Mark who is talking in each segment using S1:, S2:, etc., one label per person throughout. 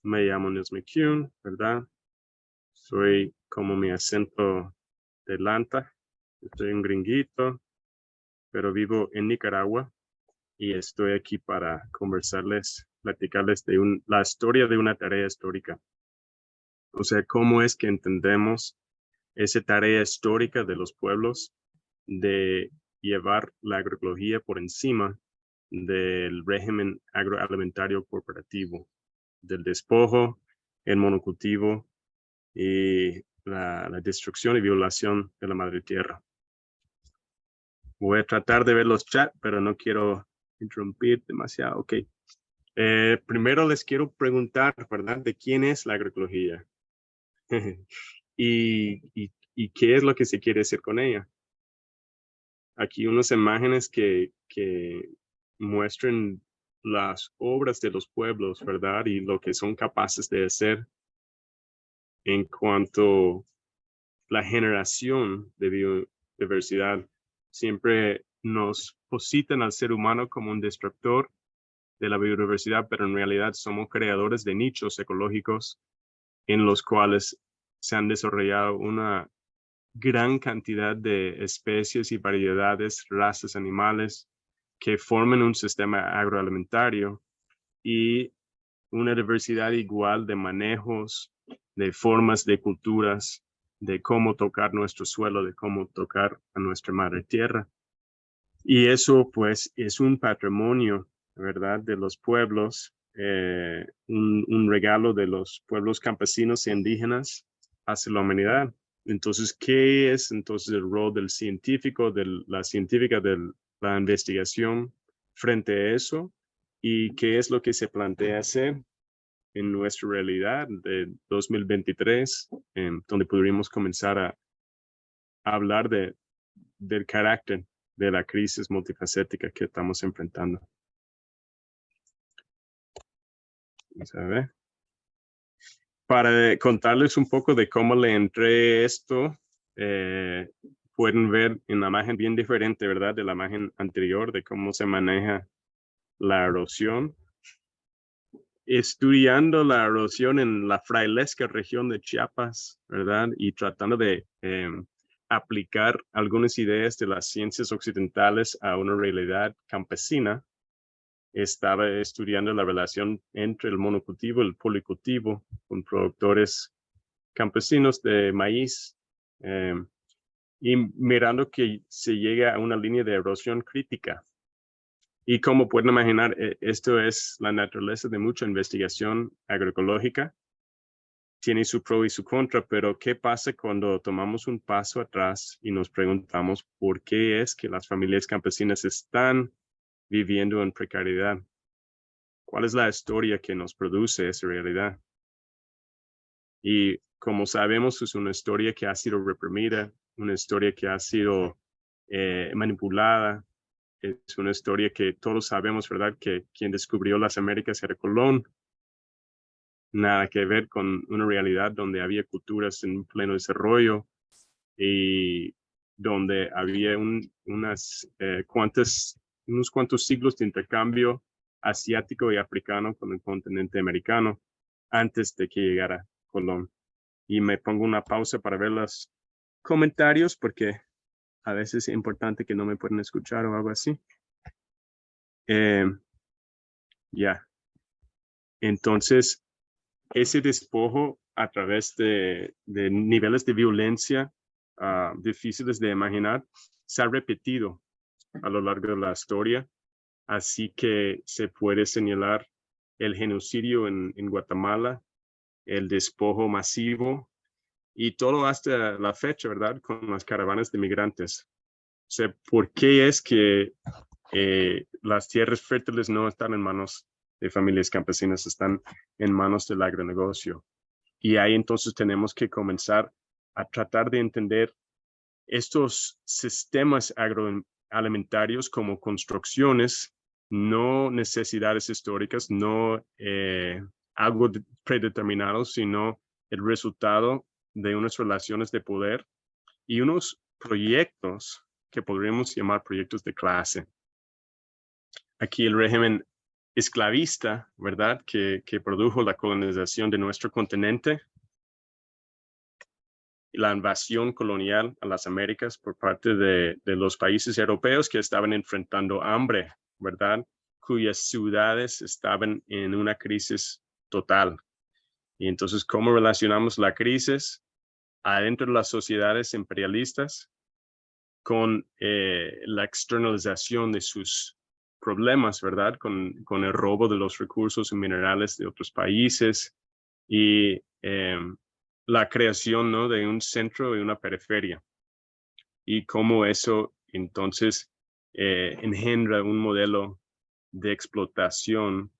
S1: Me llamo Nils McCune, ¿verdad? Soy como mi acento de Atlanta. Estoy un gringuito, pero vivo en Nicaragua y estoy aquí para platicarles de la historia de una tarea histórica. O sea, cómo es que entendemos esa tarea histórica de los pueblos de llevar la agroecología por encima del régimen agroalimentario corporativo, del despojo, el monocultivo y la destrucción y violación de la madre tierra. Voy a tratar de ver los chats, pero no quiero interrumpir demasiado. Ok. Primero les quiero preguntar, ¿verdad? ¿De quién es la agroecología? y qué es lo que se quiere hacer con ella. Aquí unas imágenes que muestran las obras de los pueblos, ¿verdad? Y lo que son capaces de hacer en cuanto a la generación de biodiversidad. Siempre nos positan al ser humano como un destructor de la biodiversidad, pero en realidad somos creadores de nichos ecológicos en los cuales se han desarrollado una gran cantidad de especies y variedades, razas animales que forman un sistema agroalimentario y una diversidad igual de manejos, de formas, de culturas, de cómo tocar nuestro suelo, de cómo tocar a nuestra madre tierra. Y eso pues es un patrimonio, ¿verdad? De los pueblos, un regalo de los pueblos campesinos e indígenas hacia la humanidad. Entonces, ¿qué es entonces el rol del científico, de la científica de la investigación frente a eso? ¿Y qué es lo que se plantea hacer en nuestra realidad de 2023, donde podríamos comenzar a hablar del carácter de la crisis multifacética que estamos enfrentando? Vamos a ver. Para contarles un poco de cómo le entré esto, pueden ver en la imagen bien diferente, ¿verdad? De la imagen anterior, de cómo se maneja la erosión. Estudiando la erosión en la frailesca región de Chiapas, ¿verdad? Y tratando de aplicar algunas ideas de las ciencias occidentales a una realidad campesina, estaba estudiando la relación entre el monocultivo y el policultivo con productores campesinos de maíz y mirando que se llega a una línea de erosión crítica. Y como pueden imaginar, esto es la naturaleza de mucha investigación agroecológica. Tiene su pro y su contra, pero ¿qué pasa cuando tomamos un paso atrás y nos preguntamos por qué es que las familias campesinas están viviendo en precariedad? ¿Cuál es la historia que nos produce esa realidad? Y como sabemos, es una historia que ha sido reprimida, una historia que ha sido manipulada. Es una historia que todos sabemos, ¿verdad? Que quien descubrió las Américas era Colón. Nada que ver con una realidad donde había culturas en pleno desarrollo y donde había unos cuantos siglos de intercambio asiático y africano con el continente americano antes de que llegara Colón. Y me pongo una pausa para ver los comentarios porque a veces es importante que no me puedan escuchar o algo así. Ya. Entonces, ese despojo a través de niveles de violencia difíciles de imaginar se ha repetido a lo largo de la historia. Así que se puede señalar el genocidio en Guatemala, el despojo masivo y todo hasta la fecha, ¿verdad? Con las caravanas de migrantes. O sea, ¿por qué es que las tierras fértiles no están en manos de familias campesinas, están en manos del agronegocio? Y ahí entonces tenemos que comenzar a tratar de entender estos sistemas agroalimentarios como construcciones, no necesidades históricas, no algo predeterminado, sino el resultado de unas relaciones de poder y unos proyectos que podríamos llamar proyectos de clase. Aquí el régimen esclavista, ¿verdad? Que produjo la colonización de nuestro continente, la invasión colonial a las Américas por parte de los países europeos que estaban enfrentando hambre, ¿verdad? Cuyas ciudades estaban en una crisis total. Y entonces, ¿cómo relacionamos la crisis adentro de las sociedades imperialistas con la externalización de sus problemas, ¿verdad? Con el robo de los recursos minerales de otros países y la creación, ¿no? De un centro y una periferia. Y cómo eso entonces engendra un modelo de explotación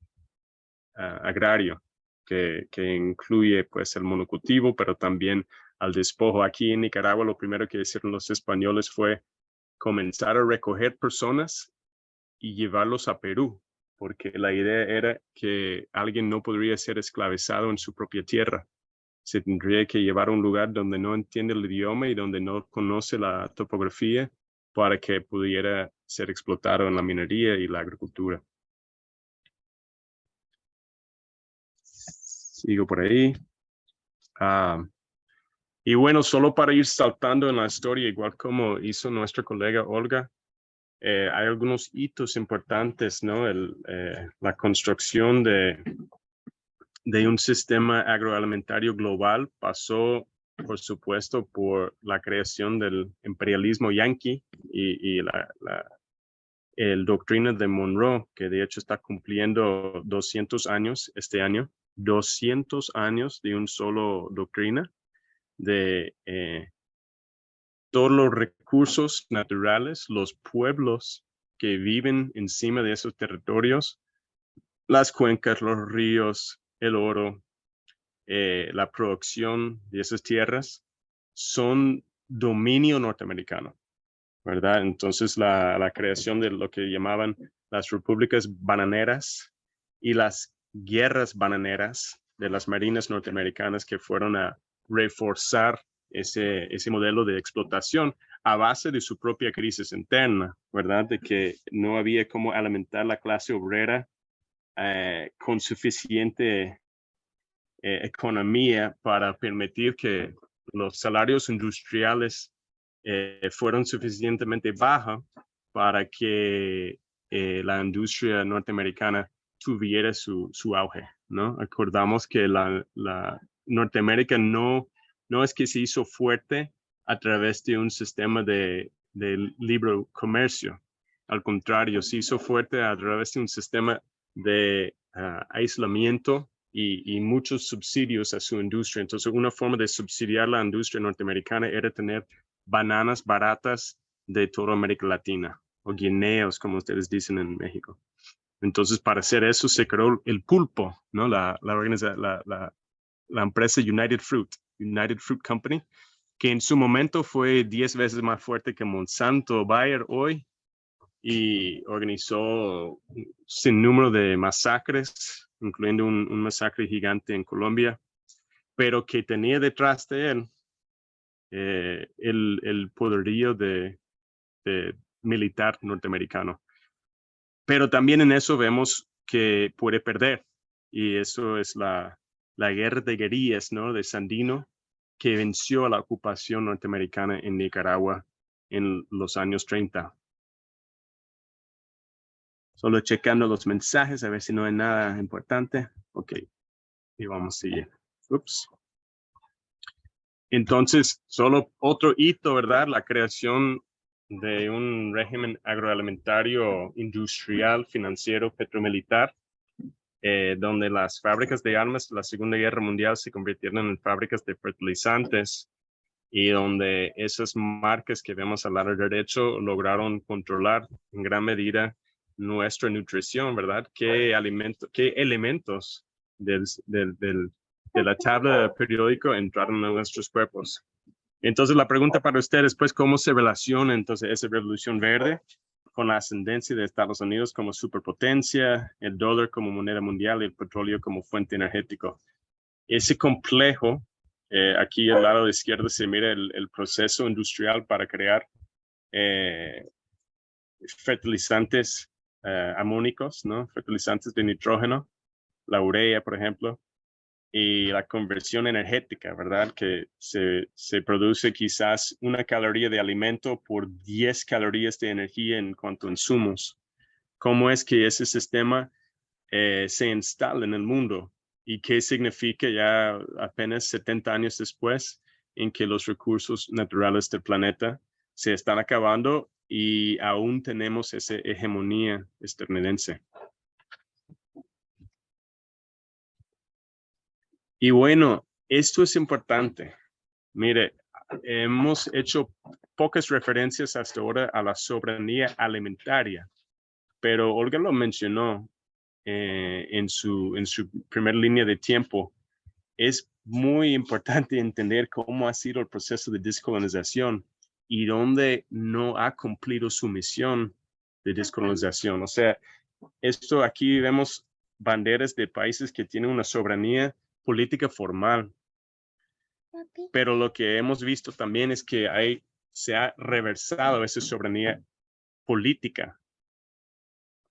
S1: agrario que incluye pues el monocultivo, pero también al despojo. Aquí en Nicaragua lo primero que hicieron los españoles fue comenzar a recoger personas y llevarlos a Perú, porque la idea era que alguien no podría ser esclavizado en su propia tierra. Se tendría que llevar a un lugar donde no entiende el idioma y donde no conoce la topografía para que pudiera ser explotado en la minería y la agricultura. Sigo por ahí. Y bueno, solo para ir saltando en la historia, igual como hizo nuestra colega Olga, hay algunos hitos importantes, ¿no? La construcción de un sistema agroalimentario global pasó, por supuesto, por la creación del imperialismo yanqui y el doctrina de Monroe, que de hecho está cumpliendo 200 años este año, 200 años de un solo doctrina de todos los recursos naturales, los pueblos que viven encima de esos territorios, las cuencas, los ríos, el oro, la producción de esas tierras, son dominio norteamericano, ¿verdad? Entonces la creación de lo que llamaban las repúblicas bananeras y las guerras bananeras de las marinas norteamericanas que fueron a reforzar ese modelo de explotación a base de su propia crisis interna, ¿verdad? De que no había cómo alimentar la clase obrera con suficiente economía para permitir que los salarios industriales fueron suficientemente bajos para que la industria norteamericana tuviera su auge, ¿no? Acordamos que la Norteamérica no es que se hizo fuerte a través de un sistema de libre comercio. Al contrario, se hizo fuerte a través de un sistema de aislamiento y muchos subsidios a su industria. Entonces, una forma de subsidiar la industria norteamericana era tener bananas baratas de toda América Latina, o guineos, como ustedes dicen en México. Entonces, para hacer eso, se creó el pulpo, ¿no? La empresa United Fruit Company, que en su momento fue 10 veces más fuerte que Monsanto o Bayer hoy, y organizó un sinnúmero de masacres, incluyendo un masacre gigante en Colombia, pero que tenía detrás de él el poderío de militar norteamericano. Pero también en eso vemos que puede perder, y eso es la guerra de guerrillas, ¿no? De Sandino, que venció a la ocupación norteamericana en Nicaragua en los años 30. Solo checando los mensajes a ver si no hay nada importante. Ok, y vamos a seguir. Ups. Entonces, solo otro hito, ¿verdad? La creación de un régimen agroalimentario, industrial, financiero, petromilitar, donde las fábricas de armas de la Segunda Guerra Mundial se convirtieron en fábricas de fertilizantes y donde esas marcas que vemos al lado derecho lograron controlar en gran medida nuestra nutrición, ¿verdad? ¿Qué elementos de la tabla periódica entraron a nuestros cuerpos? Entonces la pregunta para ustedes, pues, ¿cómo se relaciona entonces esa revolución verde con la ascendencia de Estados Unidos como superpotencia, el dólar como moneda mundial y el petróleo como fuente energética? Ese complejo, aquí al lado de izquierda se mira el proceso industrial para crear fertilizantes amónicos, ¿no? Fertilizantes de nitrógeno, la urea, por ejemplo, y la conversión energética, ¿verdad? Que se produce quizás 1 caloría de alimento por 10 calorías de energía en cuanto a insumos. ¿Cómo es que ese sistema se instala en el mundo? ¿Y qué significa ya apenas 70 años después en que los recursos naturales del planeta se están acabando y aún tenemos esa hegemonía estadounidense? Y bueno, esto es importante. Mire, hemos hecho pocas referencias hasta ahora a la soberanía alimentaria, pero Olga lo mencionó en su primera línea de tiempo. Es muy importante entender cómo ha sido el proceso de descolonización y dónde no ha cumplido su misión de descolonización. O sea, esto aquí vemos banderas de países que tienen una soberanía política formal, pero lo que hemos visto también es que se ha reversado esa soberanía política.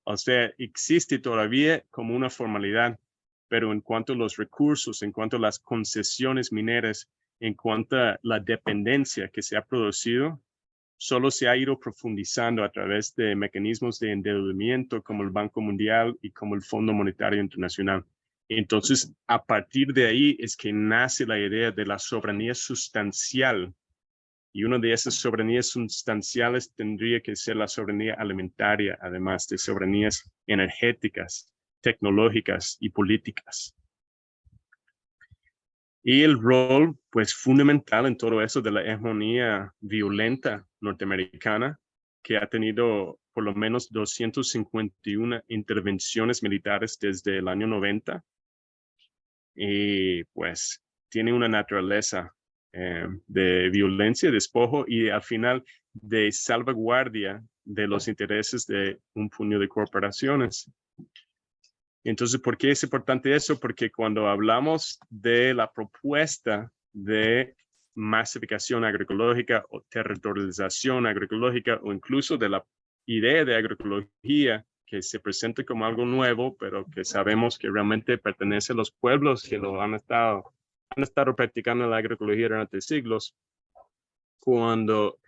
S1: O sea, existe todavía como una formalidad, pero en cuanto a los recursos, en cuanto a las concesiones mineras, en cuanto a la dependencia que se ha producido, solo se ha ido profundizando a través de mecanismos de endeudamiento como el Banco Mundial y como el Fondo Monetario Internacional. Entonces, a partir de ahí es que nace la idea de la soberanía sustancial. Y una de esas soberanías sustanciales tendría que ser la soberanía alimentaria, además de soberanías energéticas, tecnológicas y políticas. Y el rol, pues, fundamental en todo eso de la hegemonía violenta norteamericana, que ha tenido por lo menos 251 intervenciones militares desde el año 90. Y pues tiene una naturaleza de violencia, despojo y al final de salvaguardia de los intereses de un puño de corporaciones. Entonces, ¿por qué es importante eso? Porque cuando hablamos de la propuesta de masificación agroecológica o territorialización agroecológica o incluso de la idea de agroecología que se presenta como algo nuevo, pero que sabemos que realmente pertenece a los pueblos que lo han estado practicando la agroecología durante siglos. Cuando,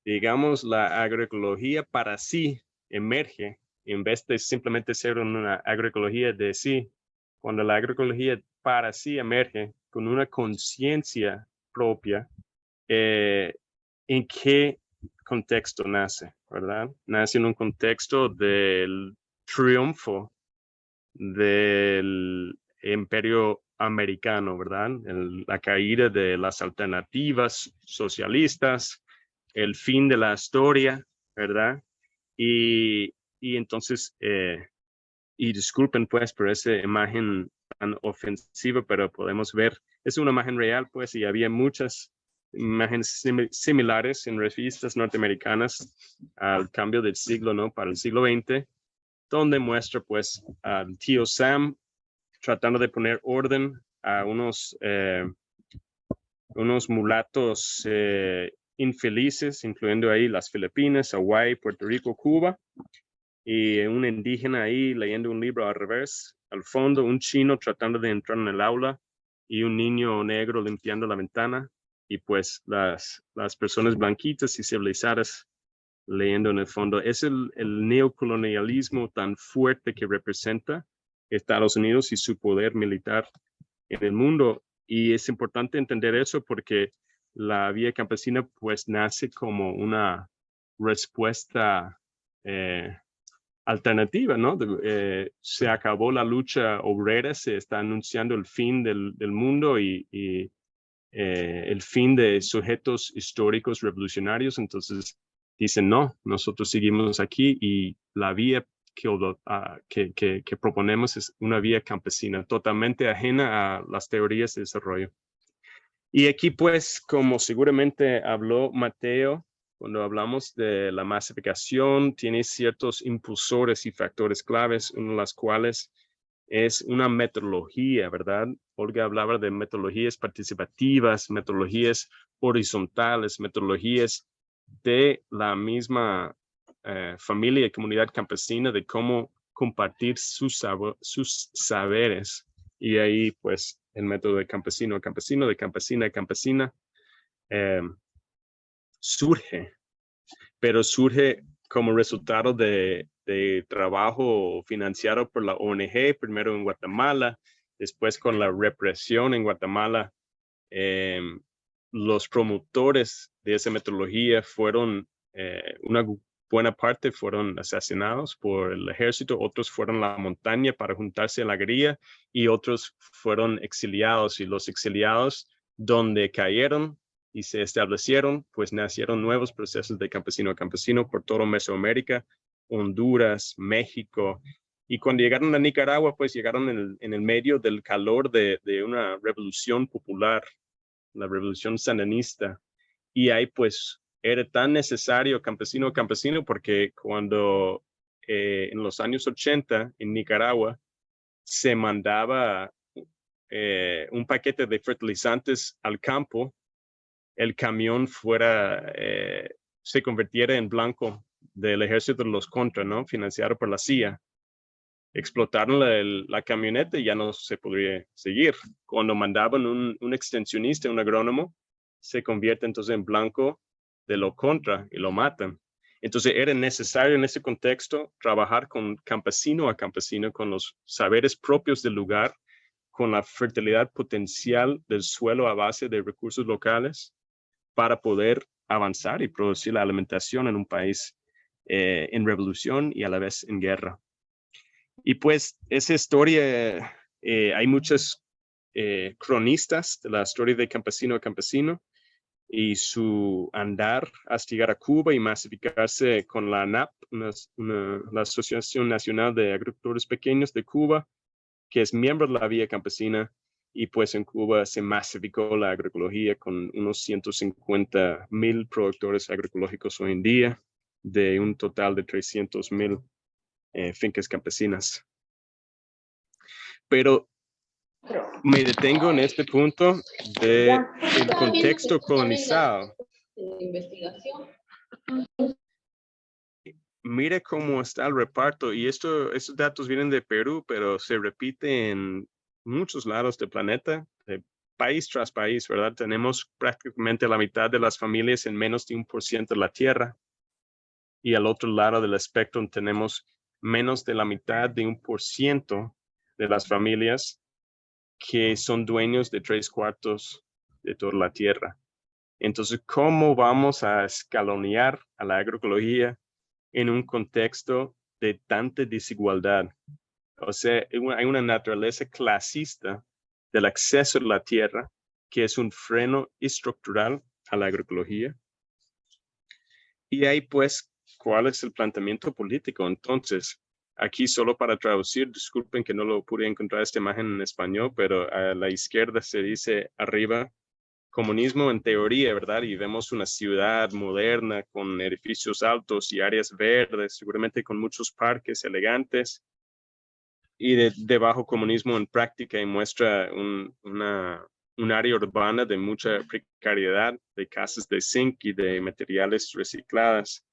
S1: digamos, la agroecología para sí emerge, en vez de simplemente ser una agroecología de sí, cuando la agroecología para sí emerge con una conciencia propia, ¿en qué contexto nace, verdad? Nace en un contexto del triunfo del imperio americano, ¿verdad? La caída de las alternativas socialistas, el fin de la historia, ¿verdad? Y entonces, y disculpen pues por esa imagen tan ofensiva, pero podemos ver, es una imagen real pues, y había muchas imágenes similares en revistas norteamericanas al cambio del siglo, ¿no? Para el siglo XX, donde muestra pues al tío Sam tratando de poner orden a unos mulatos infelices, incluyendo ahí las Filipinas, Hawái, Puerto Rico, Cuba, y un indígena ahí leyendo un libro al revés, al fondo un chino tratando de entrar en el aula y un niño negro limpiando la ventana, y pues las personas blanquitas y civilizadas leyendo en el fondo. Es el neocolonialismo tan fuerte que representa Estados Unidos y su poder militar en el mundo. Y es importante entender eso porque la vía campesina pues nace como una respuesta alternativa, ¿no? Se acabó la lucha obrera, se está anunciando el fin del mundo y el fin de sujetos históricos revolucionarios. Entonces dicen, no, nosotros seguimos aquí y la vía que proponemos es una vía campesina, totalmente ajena a las teorías de desarrollo. Y aquí, pues, como seguramente habló Mateo, cuando hablamos de la masificación, tiene ciertos impulsores y factores claves, uno de los cuales es una metodología, ¿verdad? Olga hablaba de metodologías participativas, metodologías horizontales, metodologías de la misma familia y comunidad campesina de cómo compartir sus saberes. Y ahí, pues, el método de campesino a campesino, de campesina a campesina, surge, pero surge como resultado de trabajo financiado por la ONG, primero en Guatemala, después con la represión en Guatemala. Los promotores de esa metodología fueron, una buena parte fueron asesinados por el ejército, otros fueron a la montaña para juntarse a la guerrilla y otros fueron exiliados, y los exiliados donde cayeron y se establecieron, pues nacieron nuevos procesos de campesino a campesino por toda Mesoamérica, Honduras, México. Y cuando llegaron a Nicaragua, pues llegaron en el medio del calor de una revolución popular, la revolución sandinista. Y ahí pues era tan necesario campesino a campesino porque cuando en los años 80 en Nicaragua se mandaba un paquete de fertilizantes al campo, el camión se convirtiera en blanco del ejército de los contras, ¿no? Financiado por la CIA. Explotaron la camioneta y ya no se podría seguir. Cuando mandaban un extensionista, un agrónomo, se convierte entonces en blanco de lo contra y lo matan. Entonces era necesario en ese contexto trabajar con campesino a campesino, con los saberes propios del lugar, con la fertilidad potencial del suelo a base de recursos locales, para poder avanzar y producir la alimentación en un país en revolución y a la vez en guerra. Y pues esa historia, hay muchos cronistas de la historia de campesino a campesino y su andar hasta llegar a Cuba y masificarse con la ANAP, la Asociación Nacional de Agricultores Pequeños de Cuba, que es miembro de la Vía Campesina. Y pues en Cuba se masificó la agroecología con unos 150,000 productores agroecológicos hoy en día, de un total de 300,000 fincas campesinas. Pero me detengo en este punto del contexto colonizado. Mire cómo está el reparto, y estos datos vienen de Perú, pero se repite en muchos lados del planeta, de país tras país, ¿verdad? Tenemos prácticamente la mitad de las familias en menos de 1% de la tierra, y al otro lado del espectro tenemos menos de la mitad de 1% de las familias que son dueños de 3/4 de toda la tierra. Entonces, ¿cómo vamos a escalonear a la agroecología en un contexto de tanta desigualdad? O sea, hay una naturaleza clasista del acceso a la tierra que es un freno estructural a la agroecología. Y ahí, pues, ¿cuál es el planteamiento político? Entonces, aquí solo para traducir, disculpen que no lo pude encontrar esta imagen en español, pero a la izquierda se dice arriba, comunismo en teoría, ¿verdad? Y vemos una ciudad moderna con edificios altos y áreas verdes, seguramente con muchos parques elegantes. Y debajo comunismo en práctica, y muestra un área urbana de mucha precariedad, de casas de zinc y de materiales recicladas.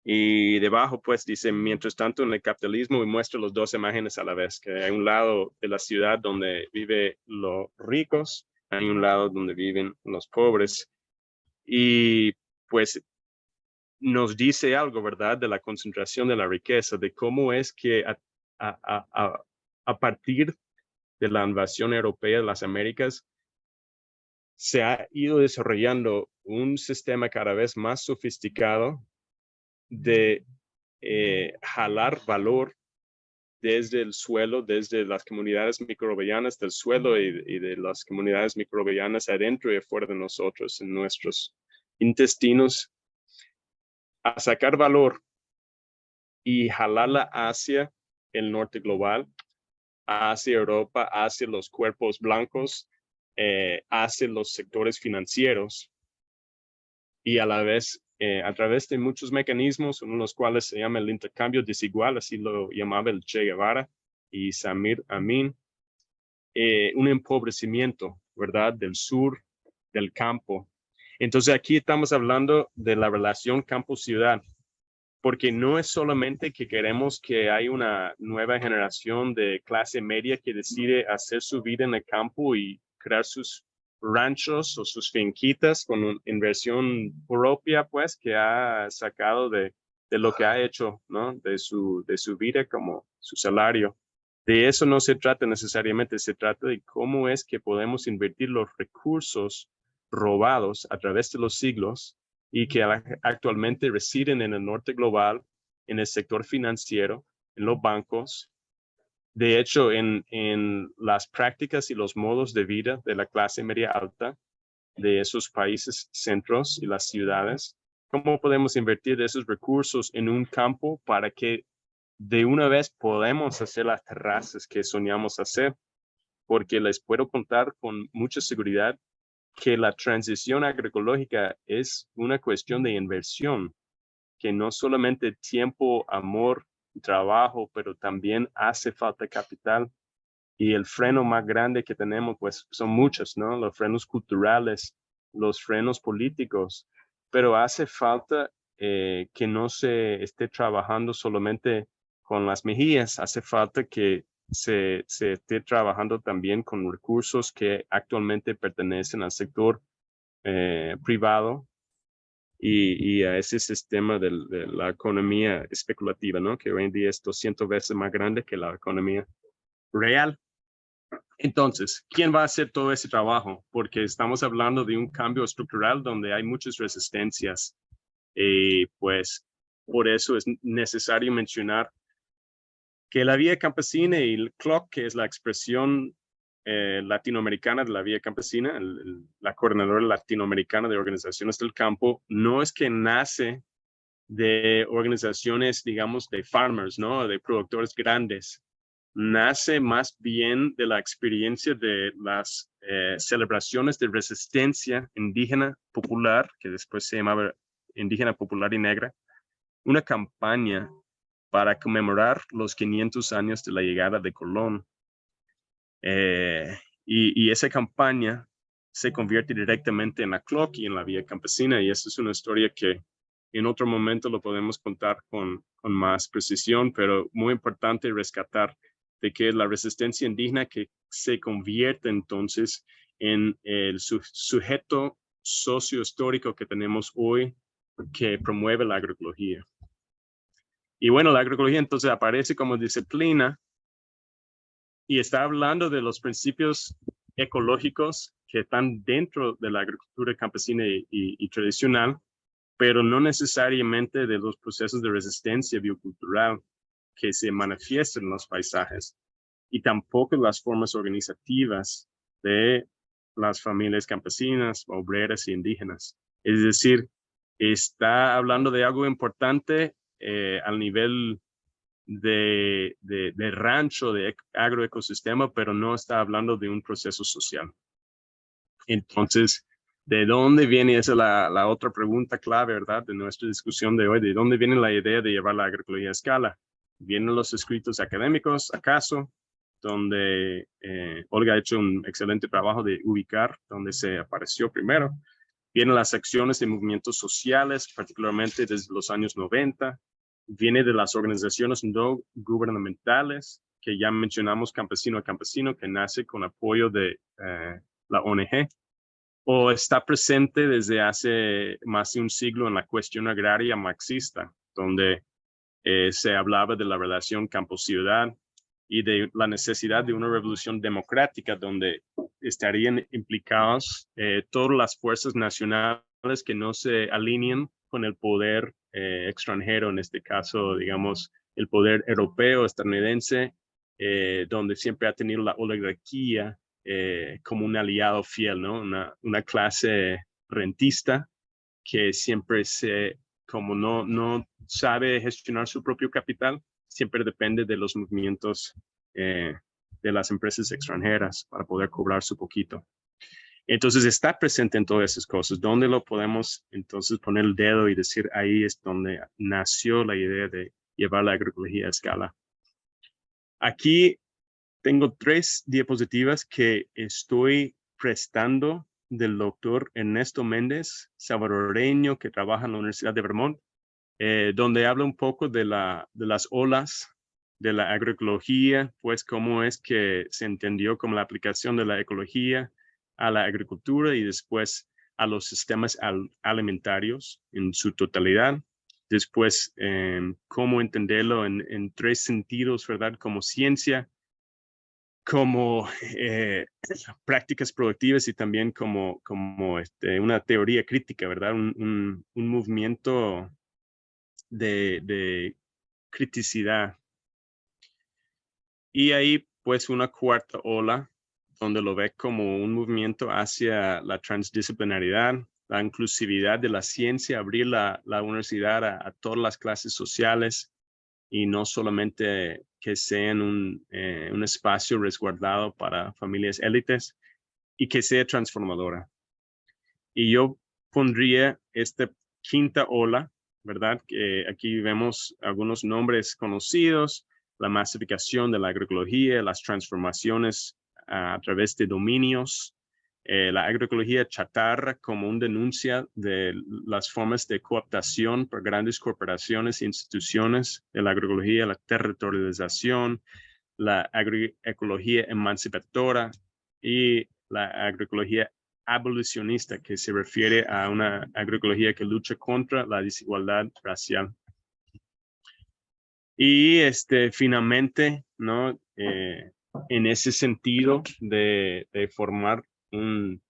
S1: Y debajo, pues, dice, mientras tanto, en el capitalismo, y muestra las dos imágenes a la vez, que hay un lado de la ciudad donde viven los ricos, hay un lado donde viven los pobres. Y, pues, nos dice algo, ¿verdad?, de la concentración de la riqueza, de cómo es que a partir de la invasión europea de las Américas, se ha ido desarrollando un sistema cada vez más sofisticado de jalar valor desde el suelo, desde las comunidades microbianas del suelo y de las comunidades microbianas adentro y afuera de nosotros, en nuestros intestinos, a sacar valor y jalarla hacia el norte global, hacia Europa, hacia los cuerpos blancos, hacia los sectores financieros, y a la vez a través de muchos mecanismos, uno de los cuales se llama el intercambio desigual, así lo llamaba el Che Guevara y Samir Amin, un empobrecimiento, ¿verdad?, del sur, del campo. Entonces aquí estamos hablando de la relación campo-ciudad. porque no es solamente que queremos que haya una nueva generación de clase media que decide hacer su vida en el campo y crear sus ranchos o sus finquitas con una inversión propia, pues, que ha sacado de lo que ha hecho, ¿no? De su vida como su salario. De eso no se trata necesariamente, se trata de cómo es que podemos invertir los recursos robados a través de los siglos y que actualmente residen en el norte global, en el sector financiero, en los bancos. De hecho, en las prácticas y los modos de vida de la clase media alta de esos países centros y las ciudades, ¿cómo podemos invertir esos recursos en un campo para que de una vez podamos hacer las terrazas que soñamos hacer? Porque les puedo contar con mucha seguridad que la transición agroecológica es una cuestión de inversión, que no solamente tiempo, amor, trabajo, pero también hace falta capital. Y el freno más grande que tenemos, pues son muchos, ¿no? Los frenos culturales, los frenos políticos, pero hace falta que no se esté trabajando solamente con las mejillas, hace falta que se esté trabajando también con recursos que actualmente pertenecen al sector privado y a ese sistema de la economía especulativa, ¿no? Que hoy en día es 200 veces más grande que la economía real. Entonces, ¿quién va a hacer todo ese trabajo? Porque estamos hablando de un cambio estructural donde hay muchas resistencias. Pues por eso es necesario mencionar que la vía campesina y el CLOC, que es la expresión latinoamericana de la vía campesina, la coordinadora latinoamericana de organizaciones del campo, no es que nace de organizaciones, digamos, de farmers, ¿no? De productores grandes. Nace más bien de la experiencia de las celebraciones de resistencia indígena popular, que después se llamaba indígena popular y negra, una campaña para conmemorar los 500 años de la llegada de Colón. Y esa campaña se convierte directamente en la CLOC y en la vía campesina, y esa es una historia que en otro momento lo podemos contar con más precisión, pero muy importante rescatar de que la resistencia indígena que se convierte entonces en el sujeto sociohistórico que tenemos hoy que promueve la agroecología. Y bueno, la agroecología entonces aparece como disciplina y está hablando de los principios ecológicos que están dentro de la agricultura campesina y tradicional, pero no necesariamente de los procesos de resistencia biocultural que se manifiestan en los paisajes y tampoco las formas organizativas de las familias campesinas, obreras y indígenas. Es decir, está hablando de algo importante al nivel de rancho, de agroecosistema, pero no está hablando de un proceso social. Entonces, ¿de dónde viene? Esa es la otra pregunta clave, ¿verdad? De nuestra discusión de hoy. ¿De dónde viene la idea de llevar la agroecología a escala? ¿Vienen los escritos académicos, acaso? Donde Olga ha hecho un excelente trabajo de ubicar donde se apareció primero. Vienen las acciones de movimientos sociales, particularmente desde los años 90. Viene de las organizaciones no gubernamentales, que ya mencionamos Campesino a Campesino, que nace con apoyo de la ONG, o está presente desde hace más de un siglo en la cuestión agraria marxista, donde se hablaba de la relación campo-ciudad y de la necesidad de una revolución democrática donde estarían implicados todas las fuerzas nacionales que no se alineen con el poder extranjero, en este caso, digamos, el poder europeo, estadounidense, donde siempre ha tenido la oligarquía como un aliado fiel, ¿no? Una clase rentista que siempre como no sabe gestionar su propio capital, siempre depende de los movimientos de las empresas extranjeras para poder cobrar su poquito. Entonces está presente en todas esas cosas. ¿Dónde lo podemos entonces poner el dedo y decir ahí es donde nació la idea de llevar la agroecología a escala? Aquí tengo 3 diapositivas que estoy prestando del doctor Ernesto Méndez, salvadoreño que trabaja en la Universidad de Vermont. donde habla un poco de las olas de la agroecología, pues cómo es que se entendió como la aplicación de la ecología a la agricultura y después a los sistemas alimentarios en su totalidad. Después, cómo entenderlo en tres sentidos, ¿verdad? Como ciencia, como prácticas productivas y también como una teoría crítica, ¿verdad? Un movimiento de criticidad. Y ahí, pues, una cuarta ola, donde lo ve como un movimiento hacia la transdisciplinaridad, la inclusividad de la ciencia, abrir la universidad a todas las clases sociales y no solamente que sean un espacio resguardado para familias élites y que sea transformadora. Y yo pondría esta quinta ola, ¿verdad? Que aquí vemos algunos nombres conocidos, la masificación de la agroecología, las transformaciones a través de dominios, la agroecología chatarra como una denuncia de las formas de cooptación por grandes corporaciones e instituciones de la agroecología, la territorialización, la agroecología emancipadora y la agroecología abolicionista, que se refiere a una agroecología que lucha contra la desigualdad racial. Y finalmente, ¿no? En ese sentido de formar un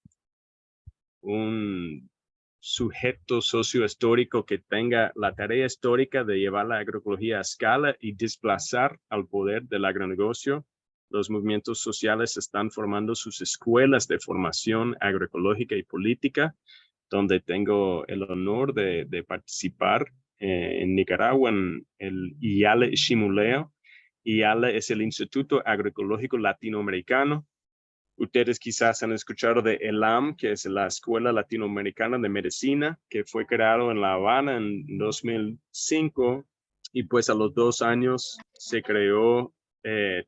S1: sujeto sociohistórico que tenga la tarea histórica de llevar la agroecología a escala y desplazar al poder del agronegocio. Los movimientos sociales están formando sus escuelas de formación agroecológica y política, donde tengo el honor de participar en Nicaragua en el IALE Shimuleo. IALE es el Instituto Agroecológico Latinoamericano. Ustedes quizás han escuchado de ELAM, que es la Escuela Latinoamericana de Medicina, que fue creado en La Habana en 2005 y pues a los 2 años se creó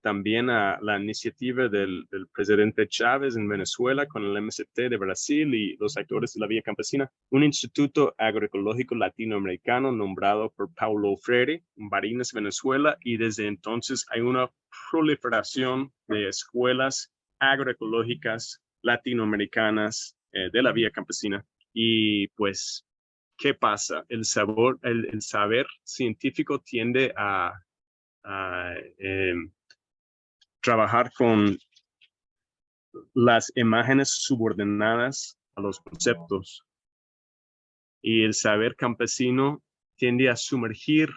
S1: también a la iniciativa del presidente Chávez en Venezuela con el MST de Brasil y los actores de la Vía Campesina, un instituto agroecológico latinoamericano nombrado por Paulo Freire en Barinas, Venezuela, y desde entonces hay una proliferación de escuelas agroecológicas latinoamericanas de la Vía Campesina. Y pues, ¿qué pasa? El saber científico tiende a trabajar con las imágenes subordinadas a los conceptos. Y el saber campesino tiende a sumergir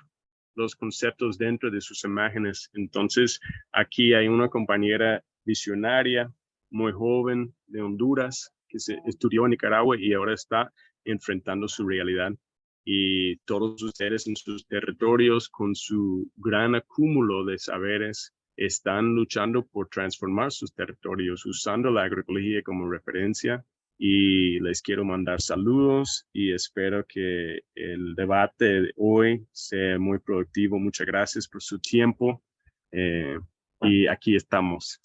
S1: los conceptos dentro de sus imágenes. Entonces, aquí hay una compañera visionaria, muy joven, de Honduras, que estudió en Nicaragua y ahora está enfrentando su realidad. Y todos ustedes en sus territorios, con su gran acúmulo de saberes, están luchando por transformar sus territorios, usando la agroecología como referencia. Y les quiero mandar saludos y espero que el debate de hoy sea muy productivo. Muchas gracias por su tiempo y aquí estamos.